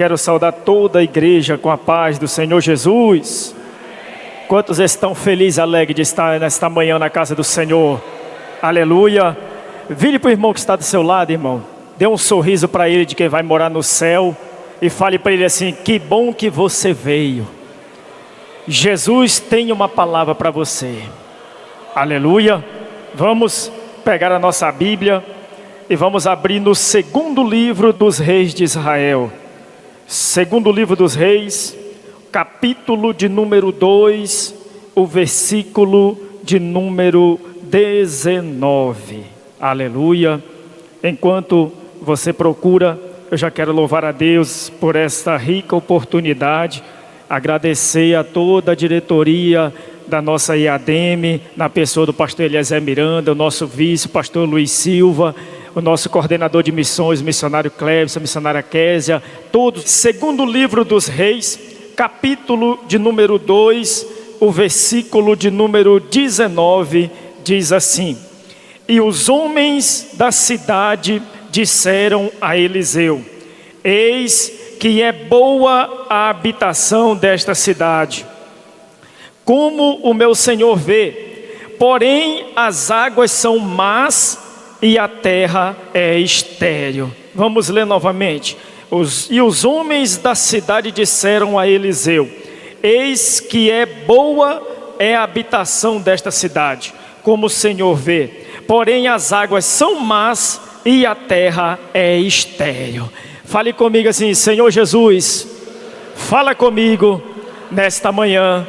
Quero saudar toda a igreja com a paz do Senhor Jesus. Quantos estão felizes e alegres de estar nesta manhã na casa do Senhor? Aleluia. Vire para o irmão que está do seu lado, irmão. Dê um sorriso para ele de quem vai morar no céu. E fale para ele assim: que bom que você veio. Jesus tem uma palavra para você. Aleluia. Vamos pegar a nossa Bíblia e vamos abrir no segundo livro dos reis de Israel. Segundo livro dos reis, capítulo de número 2, o versículo de número 19. Aleluia. Enquanto você procura, eu já quero louvar a Deus por esta rica oportunidade, agradecer a toda a diretoria da nossa IADM, na pessoa do pastor Eliezer Miranda, o nosso vice, pastor Luiz Silva, o nosso coordenador de missões, missionário Clébson, missionária Késia, todos. Segundo livro dos reis, capítulo de número 2, o versículo de número 19, diz assim: e os homens da cidade disseram a Eliseu: eis que é boa a habitação desta cidade, como o meu senhor vê, porém as águas são más e a terra é estéril. Vamos ler novamente. E os homens da cidade disseram a Eliseu: eis que é boa é a habitação desta cidade, como o Senhor vê, porém as águas são más e a terra é estéril. Fale comigo assim: Senhor Jesus, fala comigo nesta manhã,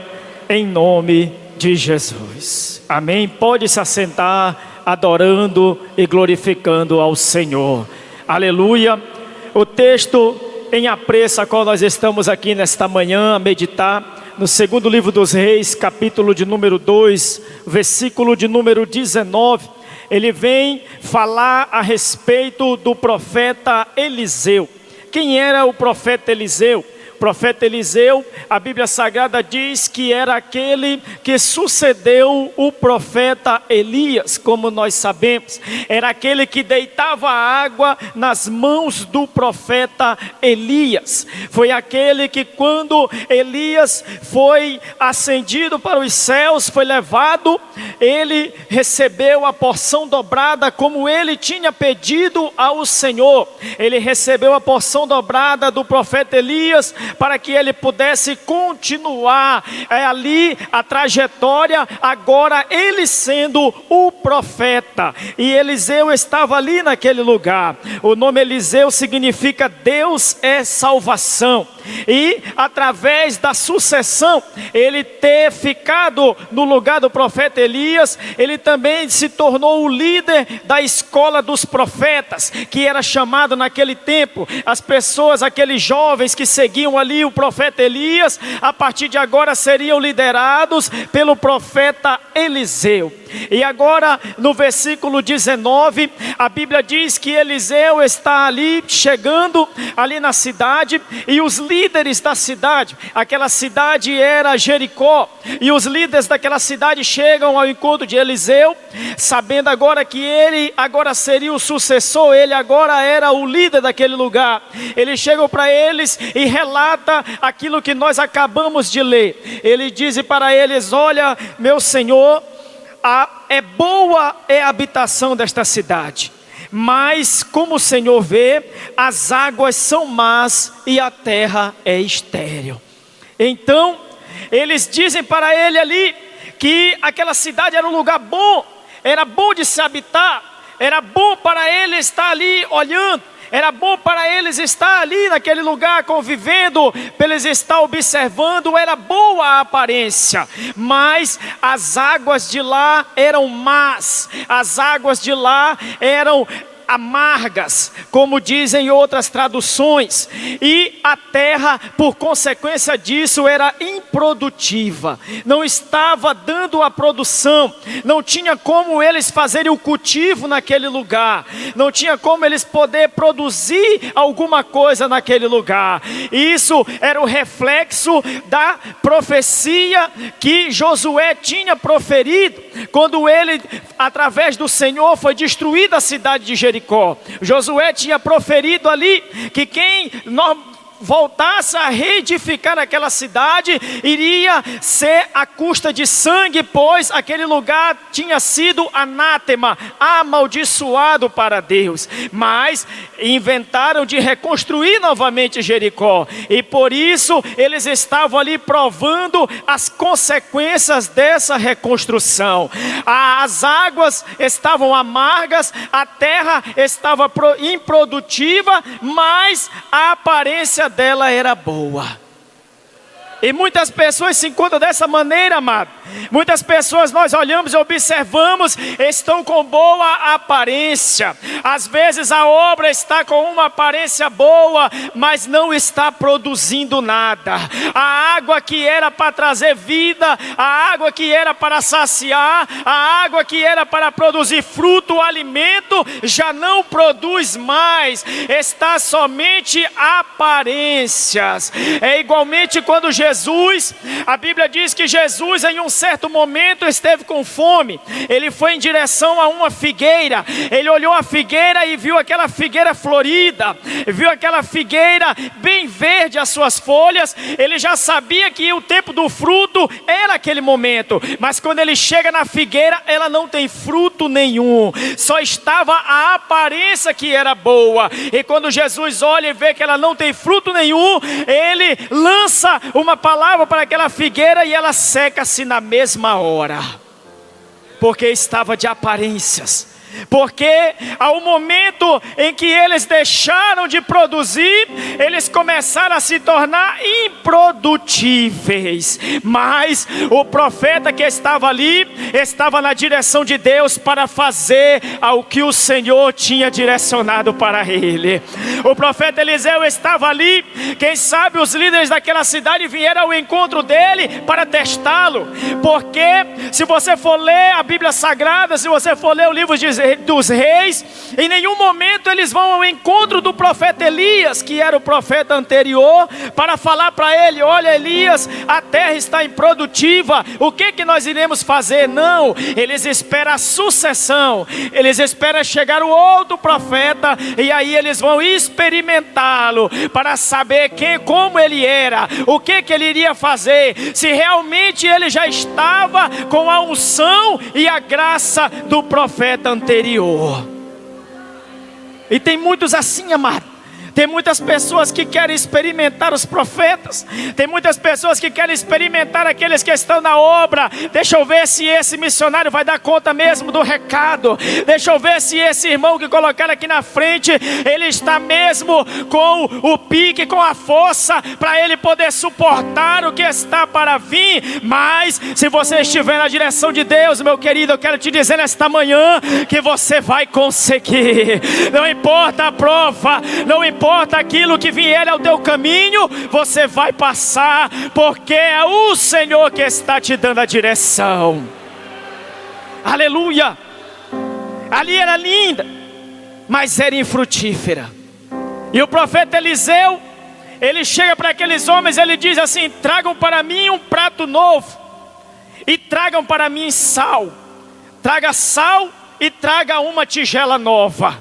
em nome de Jesus. Amém. Pode se assentar, adorando e glorificando ao Senhor. Aleluia. O texto em apreço a qual nós estamos aqui nesta manhã a meditar, no segundo livro dos reis, capítulo de número 2, versículo de número 19, ele vem falar a respeito do profeta Eliseu. Quem era o profeta Eliseu? O profeta Eliseu, a Bíblia Sagrada diz que era aquele que sucedeu o profeta Elias, como nós sabemos. Era aquele que deitava água nas mãos do profeta Elias. Foi aquele que, quando Elias foi ascendido para os céus, foi levado, ele recebeu a porção dobrada como ele tinha pedido ao Senhor. Ele recebeu a porção dobrada do profeta Elias, para que ele pudesse continuar ali a trajetória, agora ele sendo o profeta. E Eliseu estava ali naquele lugar. O nome Eliseu significa Deus é salvação. E através da sucessão, ele ter ficado no lugar do profeta Elias, ele também se tornou o líder da escola dos profetas, que era chamado naquele tempo, as pessoas, aqueles jovens que seguiam ali o profeta Elias, a partir de agora seriam liderados pelo profeta Eliseu. E agora no versículo 19, a Bíblia diz que Eliseu está ali, chegando ali na cidade, e os líderes da cidade, aquela cidade era Jericó, e os líderes daquela cidade chegam ao encontro de Eliseu, sabendo agora que ele agora seria o sucessor, ele agora era o líder daquele lugar. Eles chegam para eles e relata aquilo que nós acabamos de ler. Ele diz para eles: olha, meu senhor, é boa é a habitação desta cidade, mas como o Senhor vê, as águas são más e a terra é estéril. Então eles dizem para ele ali que aquela cidade era um lugar bom, era bom de se habitar, era bom para ele estar ali olhando, era bom para eles estar ali naquele lugar convivendo, para eles estar observando, era boa a aparência, mas as águas de lá eram más, as águas de lá eram amargas, como dizem outras traduções, e a terra, por consequência disso, era improdutiva, não estava dando a produção, não tinha como eles fazerem o cultivo naquele lugar, não tinha como eles poder produzir alguma coisa naquele lugar. Isso era o reflexo da profecia que Josué tinha proferido, quando ele, através do Senhor, foi destruída a cidade de Jericó. Josué tinha proferido ali que quem voltasse a reedificar aquela cidade, iria ser à custa de sangue, pois aquele lugar tinha sido anátema, amaldiçoado para Deus. Mas inventaram de reconstruir novamente Jericó, e por isso eles estavam ali provando as consequências dessa reconstrução. As águas estavam amargas, a terra estava improdutiva, mas a aparência dela era boa. E muitas pessoas se encontram dessa maneira, amado. Muitas pessoas nós olhamos e observamos, estão com boa aparência. Às vezes a obra está com uma aparência boa, mas não está produzindo nada. A água que era para trazer vida, a água que era para saciar, a água que era para produzir fruto, alimento, já não produz mais. Está somente aparências. É igualmente quando Jesus, a Bíblia diz que Jesus em um certo momento esteve com fome. Ele foi em direção a uma figueira. Ele olhou a figueira e viu aquela figueira florida, viu aquela figueira bem verde as suas folhas. Ele já sabia que o tempo do fruto era aquele momento, mas quando ele chega na figueira, ela não tem fruto nenhum, só estava a aparência que era boa. E quando Jesus olha e vê que ela não tem fruto nenhum, ele lança uma palavra para aquela figueira e ela seca-se na mesma hora, porque estava de aparências. Porque ao momento em que eles deixaram de produzir, eles começaram a se tornar improdutíveis. Mas o profeta que estava ali, estava na direção de Deus para fazer ao que o Senhor tinha direcionado para ele. O profeta Eliseu estava ali. Quem sabe os líderes daquela cidade vieram ao encontro dele para testá-lo. Porque se você for ler a Bíblia Sagrada, se você for ler o livro dos reis, em nenhum momento eles vão ao encontro do profeta Elias, que era o profeta anterior, para falar para ele: olha, Elias, a terra está improdutiva, o que nós iremos fazer? Não, eles esperam a sucessão, eles esperam chegar o outro profeta, e aí eles vão experimentá-lo, para saber como ele era, o que ele iria fazer, se realmente ele já estava com a unção e a graça do profeta anterior. E tem muitos assim, amado. Tem muitas pessoas que querem experimentar os profetas. Tem muitas pessoas que querem experimentar aqueles que estão na obra. Deixa eu ver se esse missionário vai dar conta mesmo do recado. Deixa eu ver se esse irmão que colocaram aqui na frente, ele está mesmo com o pique, com a força, para ele poder suportar o que está para vir. Mas se você estiver na direção de Deus, meu querido, eu quero te dizer nesta manhã que você vai conseguir. Não importa a prova, não importa aquilo que vier ao teu caminho, você vai passar, porque é o Senhor que está te dando a direção. Aleluia. Ali era linda, mas era infrutífera. E o profeta Eliseu, ele chega para aqueles homens, ele diz assim: tragam para mim um prato novo, e tragam para mim sal. Traga sal e traga uma tigela nova.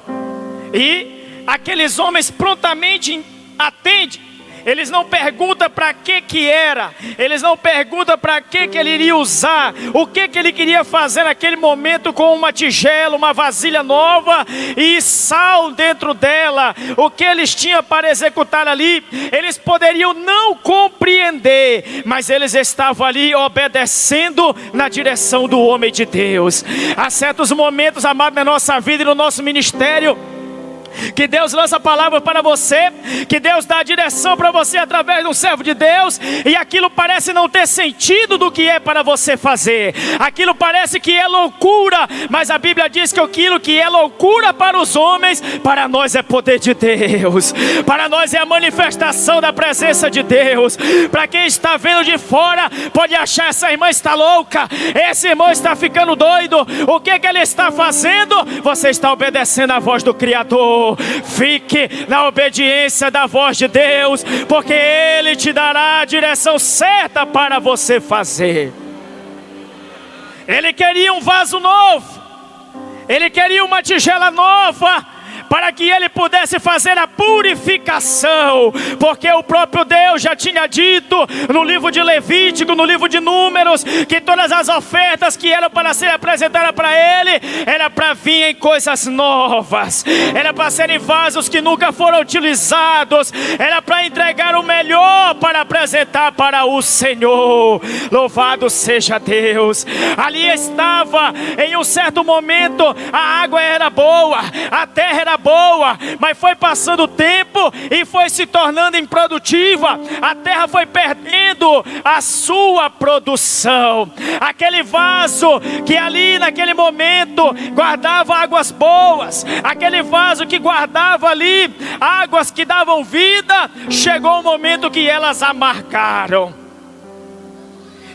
E aqueles homens prontamente atendem. Eles não perguntam para que era. Eles não perguntam para que ele iria usar. O que ele queria fazer naquele momento com uma tigela, uma vasilha nova e sal dentro dela. O que eles tinham para executar ali. Eles poderiam não compreender, mas eles estavam ali obedecendo na direção do homem de Deus. Há certos momentos, amado, na nossa vida e no nosso ministério, que Deus lança a palavra para você, que Deus dá a direção para você através de um servo de Deus, e aquilo parece não ter sentido do que é para você fazer. Aquilo parece que é loucura, mas a Bíblia diz que aquilo que é loucura para os homens, para nós é poder de Deus, para nós é a manifestação da presença de Deus. Para quem está vendo de fora, pode achar: essa irmã está louca, esse irmão está ficando doido. O que ele está fazendo? Você está obedecendo a voz do Criador. Fique na obediência da voz de Deus, porque Ele te dará a direção certa para você fazer. Ele queria um vaso novo, ele queria uma tigela nova, para que ele pudesse fazer a purificação, porque o próprio Deus já tinha dito no livro de Levítico, no livro de Números, que todas as ofertas que eram para ser apresentadas para ele, era para vir em coisas novas, era para serem vasos que nunca foram utilizados, era para entregar o melhor para apresentar para o Senhor. Louvado seja Deus. Ali estava, em um certo momento, a água era boa, a terra era boa, mas foi passando o tempo e foi se tornando improdutiva. A terra foi perdendo a sua produção. Aquele vaso que ali naquele momento guardava águas boas, aquele vaso que guardava ali águas que davam vida, chegou o momento que elas amargaram.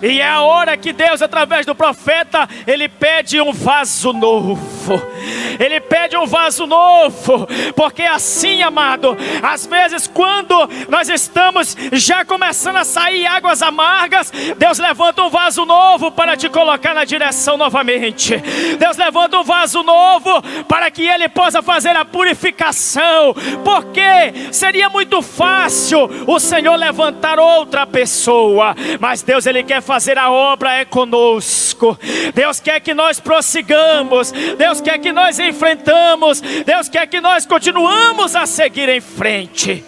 E é a hora que Deus, através do profeta, ele pede um vaso novo. Ele pede um vaso novo, porque assim, amado, às vezes quando nós estamos já começando a sair águas amargas, Deus levanta um vaso novo para te colocar na direção novamente. Deus levanta um vaso novo para que ele possa fazer a purificação, porque seria muito fácil o Senhor levantar outra pessoa, mas Deus, ele quer fazer a obra é conosco. Deus quer que nós prossigamos, Deus quer que nós enfrentamos, Deus quer que nós continuamos a seguir em frente.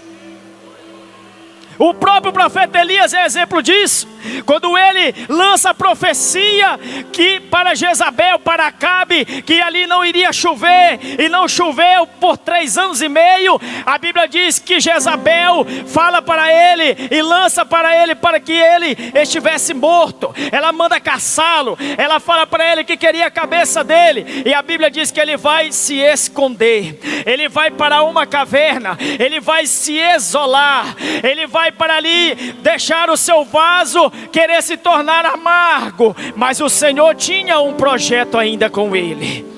O próprio profeta Elias é exemplo disso, quando ele lança a profecia que para Jezabel, para Acabe, que ali não iria chover, e não choveu por 3 anos e meio. A Bíblia diz que Jezabel fala para ele e lança para ele para que ele estivesse morto. Ela manda caçá-lo, ela fala para ele que queria a cabeça dele, e a Bíblia diz que ele vai se esconder, ele vai para uma caverna, ele vai se isolar, ele vai para ali deixar o seu vaso querer se tornar amargo, mas o Senhor tinha um projeto ainda com ele.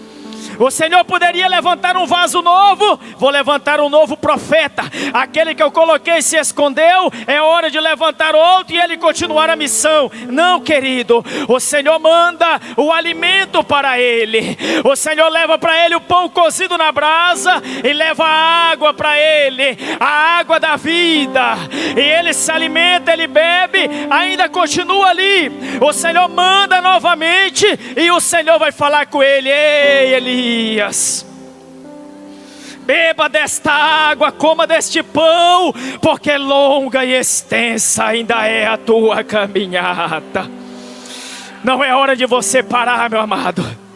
O Senhor poderia levantar um vaso novo. Vou levantar um novo profeta. Aquele que eu coloquei se escondeu, é hora de levantar outro e ele continuar a missão. Não, querido, o Senhor manda o alimento para ele. O Senhor leva para ele o pão cozido na brasa e leva a água para ele, a água da vida. E ele se alimenta, ele bebe, ainda continua ali. O Senhor manda novamente e o Senhor vai falar com ele: ei, Elias, beba desta água, coma deste pão, porque longa e extensa ainda é a tua caminhada. Não é hora de você parar, meu amado.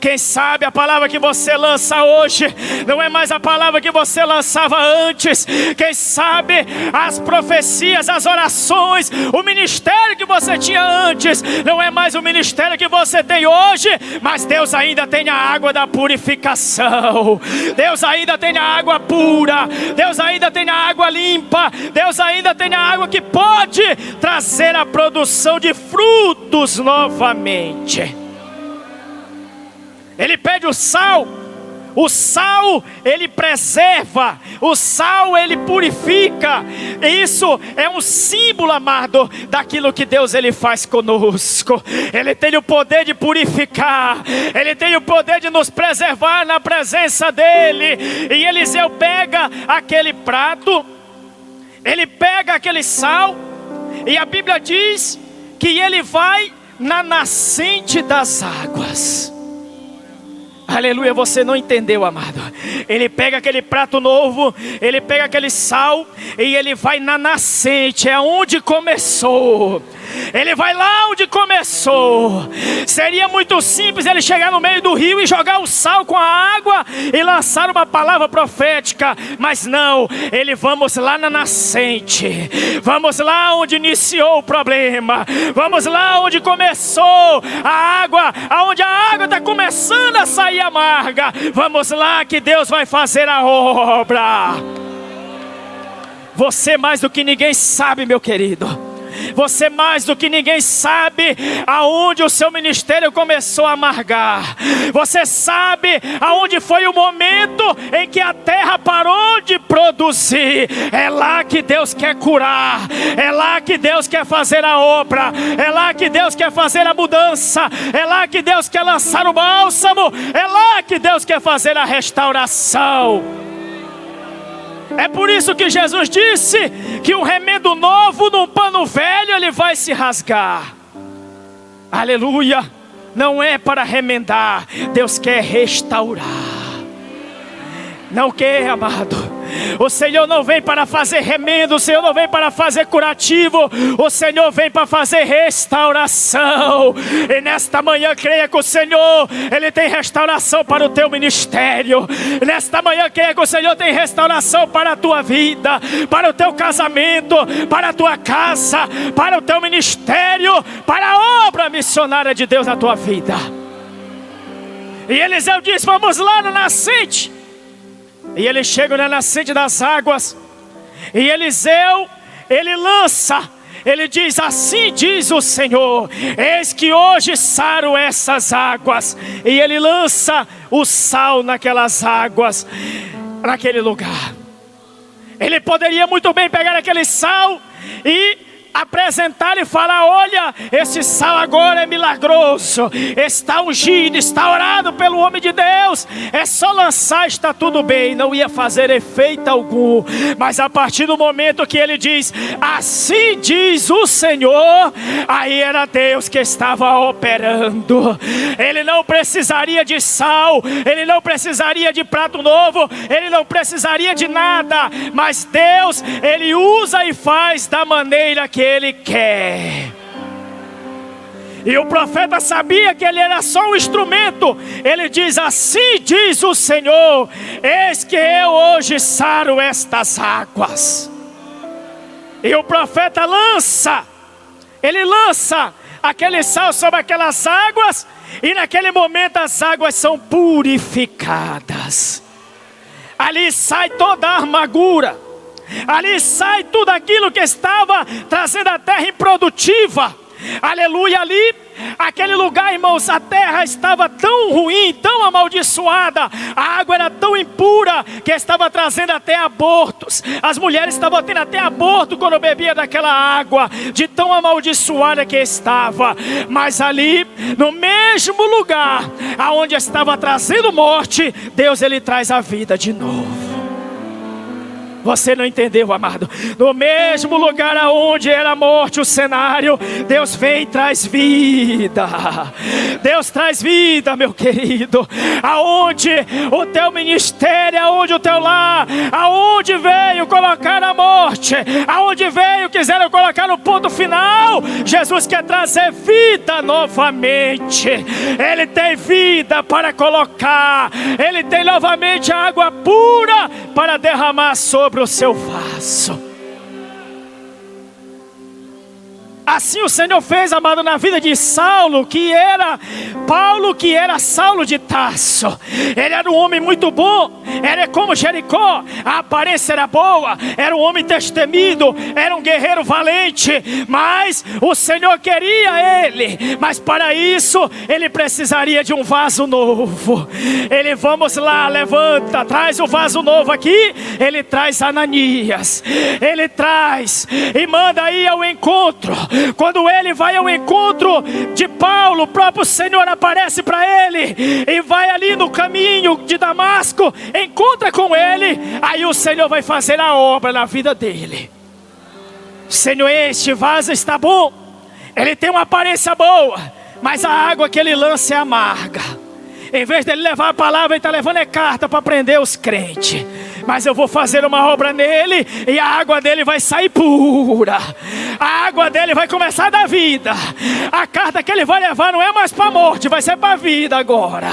Quem sabe a palavra que você lança hoje não é mais a palavra que você lançava antes. Quem sabe as profecias, as orações, o ministério que você tinha antes não é mais o ministério que você tem hoje. Mas Deus ainda tem a água da purificação, Deus ainda tem a água pura, Deus ainda tem a água limpa, Deus ainda tem a água que pode trazer a produção de frutos novamente. Ele pede o sal ele preserva, o sal ele purifica. Isso é um símbolo, amado, daquilo que Deus ele faz conosco. Ele tem o poder de purificar, ele tem o poder de nos preservar na presença dele. E Eliseu pega aquele prato, ele pega aquele sal, e a Bíblia diz que ele vai na nascente das águas. Aleluia, você não entendeu, amado. Ele pega aquele prato novo, ele pega aquele sal e ele vai na nascente, é onde começou. Ele vai lá onde começou. Seria muito simples ele chegar no meio do rio e jogar o sal com a água e lançar uma palavra profética, mas não, ele vamos lá na nascente, vamos lá onde iniciou o problema, vamos lá onde começou a água, aonde a água está começando a sair amarga. Vamos lá que Deus vai fazer a obra. Você mais do que ninguém sabe, meu querido, Você mais do que ninguém sabe aonde o seu ministério começou a amargar. Você sabe aonde foi o momento em que a terra parou de produzir. É lá que Deus quer curar. É lá que Deus quer fazer a obra. É lá que Deus quer fazer a mudança. É lá que Deus quer lançar o bálsamo. É lá que Deus quer fazer a restauração. É por isso que Jesus disse que um remendo novo num pano velho ele vai se rasgar. Aleluia! Não é para remendar, Deus quer restaurar. Não quer, amado. O Senhor não vem para fazer remendo, o Senhor não vem para fazer curativo, o Senhor vem para fazer restauração. E nesta manhã creia que o Senhor, Ele tem restauração para o teu ministério. Nesta manhã creia que o Senhor tem restauração para a tua vida, para o teu casamento, para a tua casa, para o teu ministério, para a obra missionária de Deus na tua vida. E Eliseu diz: vamos lá na nascente. E eles chegam na nascente das águas. E Eliseu, ele lança, ele diz: assim diz o Senhor, eis que hoje saro essas águas. E ele lança o sal naquelas águas, naquele lugar. Ele poderia muito bem pegar aquele sal e apresentar e falar: olha, esse sal agora é milagroso, está ungido, está orado pelo homem de Deus, é só lançar, está tudo bem. Não ia fazer efeito algum. Mas a partir do momento que ele diz: assim diz o Senhor, aí era Deus que estava operando. Ele não precisaria de sal, ele não precisaria de prato novo, ele não precisaria de nada, mas Deus, Ele usa e faz da maneira que Ele quer. E o profeta sabia que ele era só um instrumento. Ele diz: assim diz o Senhor, eis que eu hoje saro estas águas. E o profeta lança, ele lança aquele sal sobre aquelas águas, e naquele momento as águas são purificadas. Ali sai toda a amargura, ali sai tudo aquilo que estava trazendo a terra improdutiva. Aleluia, ali, aquele lugar, irmãos, a terra estava tão ruim, tão amaldiçoada, a água era tão impura, que estava trazendo até abortos. As mulheres estavam tendo até aborto quando bebia daquela água, de tão amaldiçoada que estava. Mas ali, no mesmo lugar, aonde estava trazendo morte, Deus, Ele traz a vida de novo. Você não entendeu, amado? No mesmo lugar aonde era morte o cenário, Deus vem e traz vida. Deus traz vida, meu querido. Aonde o teu ministério, aonde o teu lar, aonde veio colocar a morte, aonde veio quiseram colocar no ponto final, Jesus quer trazer vida novamente. Ele tem vida para colocar, Ele tem novamente a água pura para derramar sobre o seu vaso. Assim o Senhor fez, amado, na vida de Saulo, que era Paulo, que era Saulo de Tarso. Ele era um homem muito bom, era como Jericó, a aparência era boa, era um homem destemido, era um guerreiro valente, mas o Senhor queria ele, mas para isso ele precisaria de um vaso novo. Ele, vamos lá, levanta, traz o vaso novo aqui. Ele traz Ananias, ele traz e manda ir ao encontro. Quando ele vai ao encontro de Paulo, o próprio Senhor aparece para ele e vai ali no caminho de Damasco, encontra com ele. Aí o Senhor vai fazer a obra na vida dele. Senhor, este vaso está bom, ele tem uma aparência boa, mas a água que ele lança é amarga. Em vez dele levar a palavra, ele está levando carta para prender os crentes. Mas eu vou fazer uma obra nele, e a água dele vai sair pura. A água dele vai começar a dar vida. A carta que ele vai levar não é mais para a morte, vai ser para a vida agora.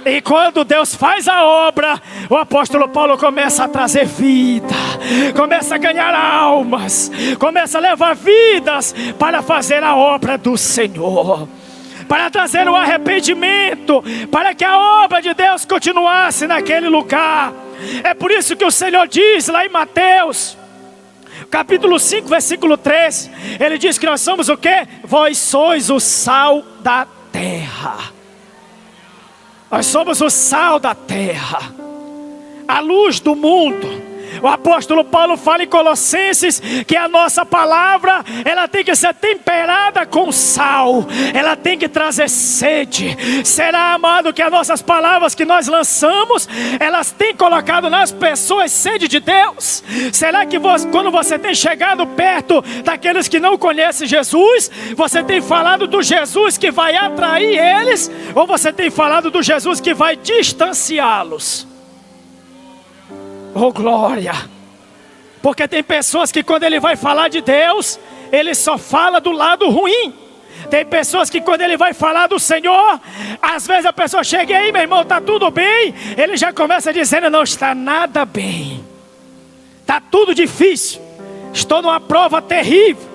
E quando Deus faz a obra, o apóstolo Paulo começa a trazer vida, começa a ganhar almas, começa a levar vidas para fazer a obra do Senhor, para trazer o arrependimento, para que a obra de Deus continuasse naquele lugar. É por isso que o Senhor diz lá em Mateus, Capítulo 5, versículo 3, ele diz que nós somos o quê? Vós sois o sal da terra. Nós somos o sal da terra, a luz do mundo. O apóstolo Paulo fala em Colossenses que a nossa palavra, ela tem que ser temperada com sal, ela tem que trazer sede. Será, amado, que as nossas palavras que nós lançamos, elas têm colocado nas pessoas sede de Deus? Será que quando você tem chegado perto daqueles que não conhecem Jesus, você tem falado do Jesus que vai atrair eles, ou você tem falado do Jesus que vai distanciá-los? Oh glória! Porque tem pessoas que quando ele vai falar de Deus, ele só fala do lado ruim. Tem pessoas que quando ele vai falar do Senhor, às vezes a pessoa chega aí, meu irmão, está tudo bem? Ele já começa dizendo, não está nada bem, está tudo difícil, estou numa prova terrível.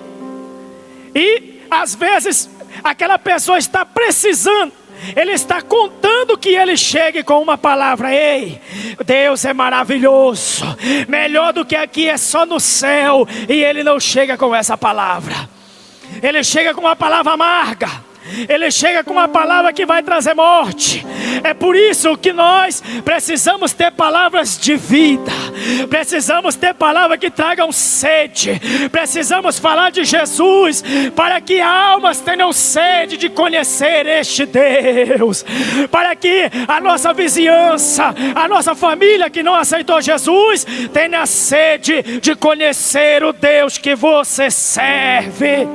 E às vezes aquela pessoa está precisando, ele está contando que ele chegue com uma palavra. Ei, Deus é maravilhoso, melhor do que aqui é só no céu. E ele não chega com essa palavra, ele chega com uma palavra amarga, ele chega com uma palavra que vai trazer morte. É por isso que nós precisamos ter palavras de vida, precisamos ter palavras que tragam sede, precisamos falar de Jesus, para que almas tenham sede de conhecer este Deus, para que a nossa vizinhança, a nossa família que não aceitou Jesus, tenha sede de conhecer o Deus que você serve.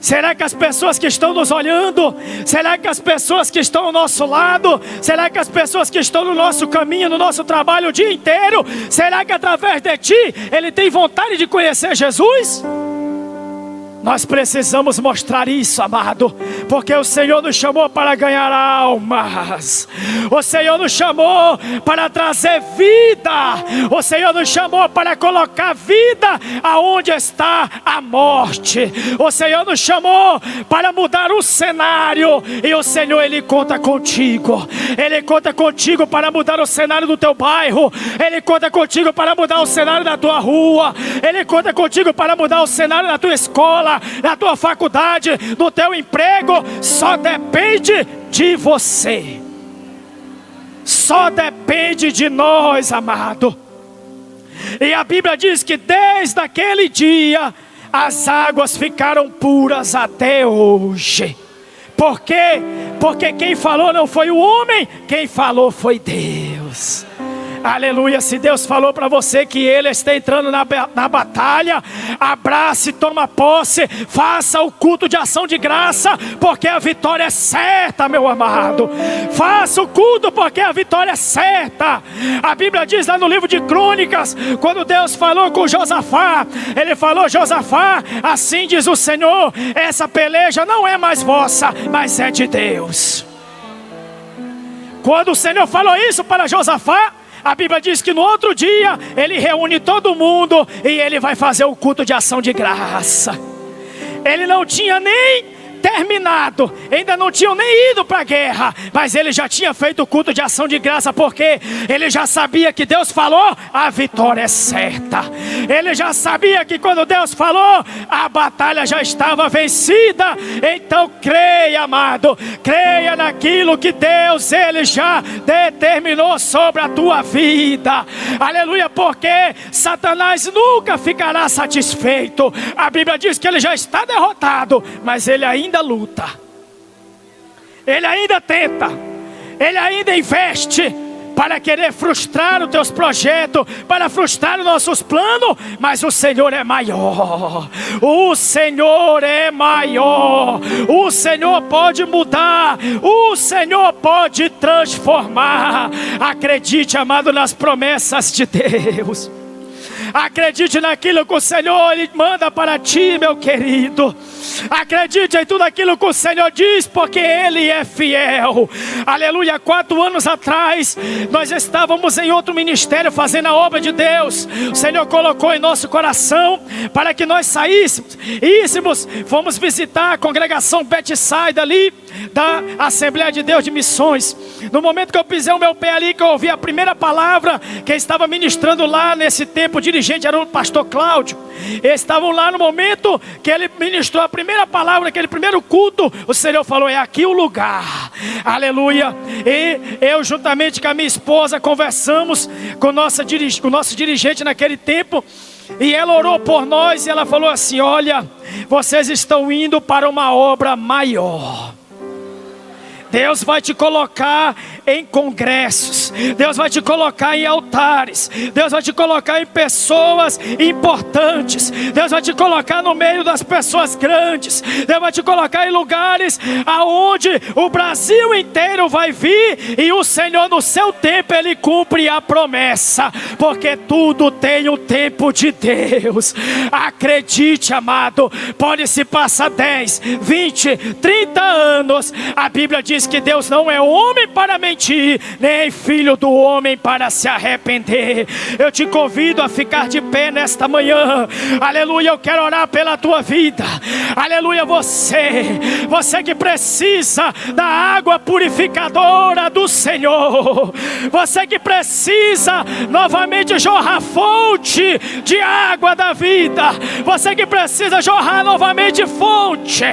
Será que as pessoas que estão nos olhando, será que as pessoas que estão ao nosso lado, será que as pessoas que estão no nosso caminho, no nosso trabalho o dia inteiro, será que através de ti, ele tem vontade de conhecer Jesus? Nós precisamos mostrar isso, amado, porque o Senhor nos chamou para ganhar almas, o Senhor nos chamou para trazer vida, o Senhor nos chamou para colocar vida aonde está a morte, o Senhor nos chamou para mudar o cenário, e o Senhor, Ele conta contigo, Ele conta contigo para mudar o cenário do teu bairro, Ele conta contigo para mudar o cenário da tua rua, Ele conta contigo para mudar o cenário da tua escola, na tua faculdade, no teu emprego. Só depende de você, só depende de nós, amado. E a Bíblia diz que desde aquele dia as águas ficaram puras até hoje. Por quê? Porque quem falou não foi o homem, quem falou foi Deus. Aleluia. Se Deus falou para você que Ele está entrando na batalha, abrace, toma posse, faça o culto de ação de graça, porque a vitória é certa, meu amado. Faça o culto porque a vitória é certa. A Bíblia diz lá no livro de Crônicas, quando Deus falou com Josafá, Ele falou: Josafá, assim diz o Senhor, essa peleja não é mais vossa, mas é de Deus. Quando o Senhor falou isso para Josafá, a Bíblia diz que no outro dia ele reúne todo mundo e ele vai fazer o culto de ação de graça. Ele não tinha nem terminado, ainda não tinham nem ido para a guerra, mas ele já tinha feito o culto de ação de graça, porque ele já sabia que Deus falou, a vitória é certa. Ele já sabia que quando Deus falou, a batalha já estava vencida. Então creia, amado, creia naquilo que Deus, Ele já determinou sobre a tua vida. Aleluia, porque Satanás nunca ficará satisfeito. A Bíblia diz que ele já está derrotado, mas ele ainda luta, ele ainda tenta, ele ainda investe para querer frustrar os teus projetos, para frustrar os nossos planos. Mas o Senhor é maior, o Senhor é maior, o Senhor pode mudar, o Senhor pode transformar. Acredite, amado, nas promessas de Deus. Acredite naquilo que o Senhor Ele manda para ti, meu querido. Acredite em tudo aquilo que o Senhor diz, porque Ele é fiel. Aleluia. 4 anos atrás nós estávamos em outro ministério fazendo a obra de Deus. O Senhor colocou em nosso coração para que nós saíssemos, fomos visitar a congregação Betsaida ali. da Assembleia de Deus de Missões. No momento que eu pisei o meu pé ali, que eu ouvi a primeira palavra, quem estava ministrando lá nesse tempo, o dirigente era o pastor Cláudio. Eles estavam lá no momento que ele ministrou a primeira palavra, aquele primeiro culto, o Senhor falou: é aqui o lugar. Aleluia. E eu, juntamente com a minha esposa, conversamos com o nosso dirigente naquele tempo, e ela orou por nós e ela falou assim: olha, vocês estão indo para uma obra maior. Deus vai te colocar em congressos, Deus vai te colocar em altares, Deus vai te colocar em pessoas importantes, Deus vai te colocar no meio das pessoas grandes, Deus vai te colocar em lugares aonde o Brasil inteiro vai vir, e o Senhor no seu tempo Ele cumpre a promessa, porque tudo tem o tempo de Deus. Acredite, amado, pode se passar 10, 20, 30 anos, a Bíblia diz que Deus não é homem para mentir, nem filho do homem para se arrepender. Eu te convido a ficar de pé nesta manhã. Aleluia, eu quero orar pela tua vida. Aleluia, você que precisa da água purificadora do Senhor, você que precisa novamente jorrar fonte de água da vida, você que precisa jorrar novamente fonte,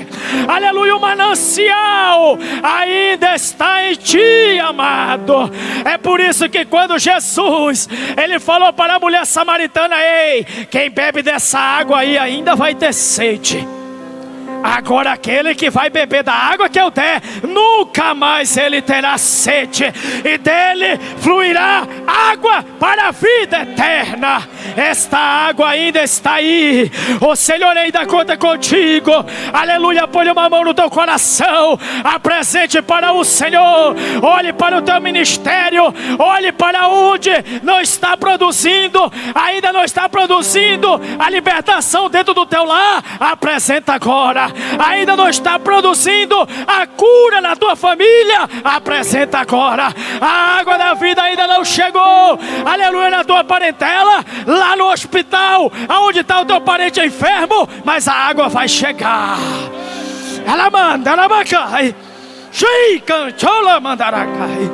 aleluia, o manancial ainda está em ti, amado. É por isso que quando Jesus, Ele falou para a mulher samaritana: ei, quem bebe dessa água aí ainda vai ter sede. Agora aquele que vai beber da água que eu der, nunca mais ele terá sede, e dele fluirá água para a vida eterna. Esta água ainda está aí. O Senhor ainda conta contigo. Aleluia, põe uma mão no teu coração, apresente para o Senhor. Olhe para o teu ministério, olhe para onde não está produzindo, ainda não está produzindo a libertação dentro do teu lar. Apresenta agora. Ainda não está produzindo a cura na tua família, apresenta agora. A água da vida ainda não chegou, aleluia, na tua parentela, lá no hospital, aonde está o teu parente enfermo, mas a água vai chegar. Ela manda, ela vai cair. Chicanchola mandaracai.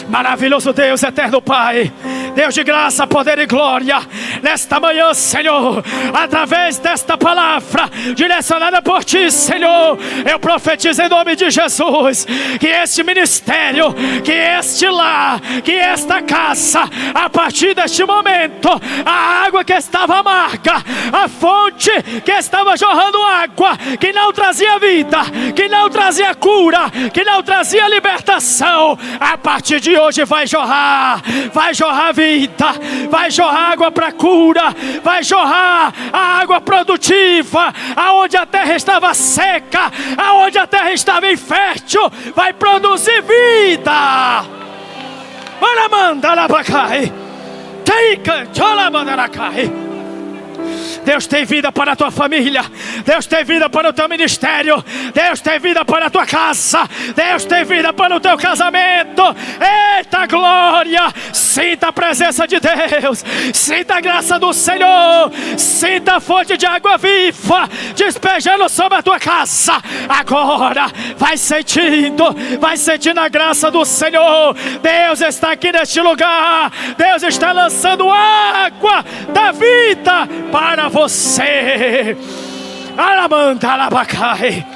Maravilhoso Deus, eterno Pai, Deus de graça, poder e glória, nesta manhã, Senhor, através desta palavra direcionada por Ti, Senhor, eu profetizo em nome de Jesus, que este ministério, que este lar, que esta casa, a partir deste momento, a água que estava amarga, a fonte que estava jorrando água, que não trazia vida, que não trazia cura, que não trazia libertação, a partir de hoje vai jorrar vida, vai jorrar água para cura, vai jorrar a água produtiva, aonde a terra estava seca, aonde a terra estava infértil, vai produzir vida. Para mandar a bacai, Deus tem vida para a tua família, Deus tem vida para o teu ministério, Deus tem vida para a tua casa, Deus tem vida para o teu casamento. Eita glória! Sinta a presença de Deus, sinta a graça do Senhor, sinta a fonte de água viva despejando sobre a tua casa. Agora vai sentindo a graça do Senhor. Deus está aqui neste lugar, Deus está lançando água da vida para você. Alamanda, alabacai.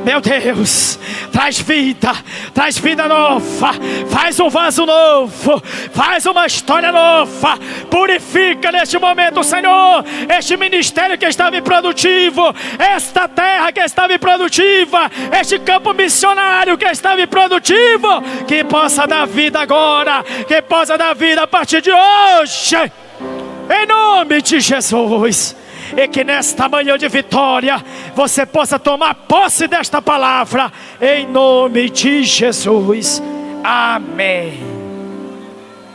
Meu Deus, traz vida nova, faz um vaso novo, faz uma história nova, purifica neste momento, Senhor, este ministério que estava improdutivo, esta terra que estava improdutiva, este campo missionário que estava improdutivo, que possa dar vida agora, que possa dar vida a partir de hoje, em nome de Jesus. E que nesta manhã de vitória você possa tomar posse desta palavra, em nome de Jesus. Amém.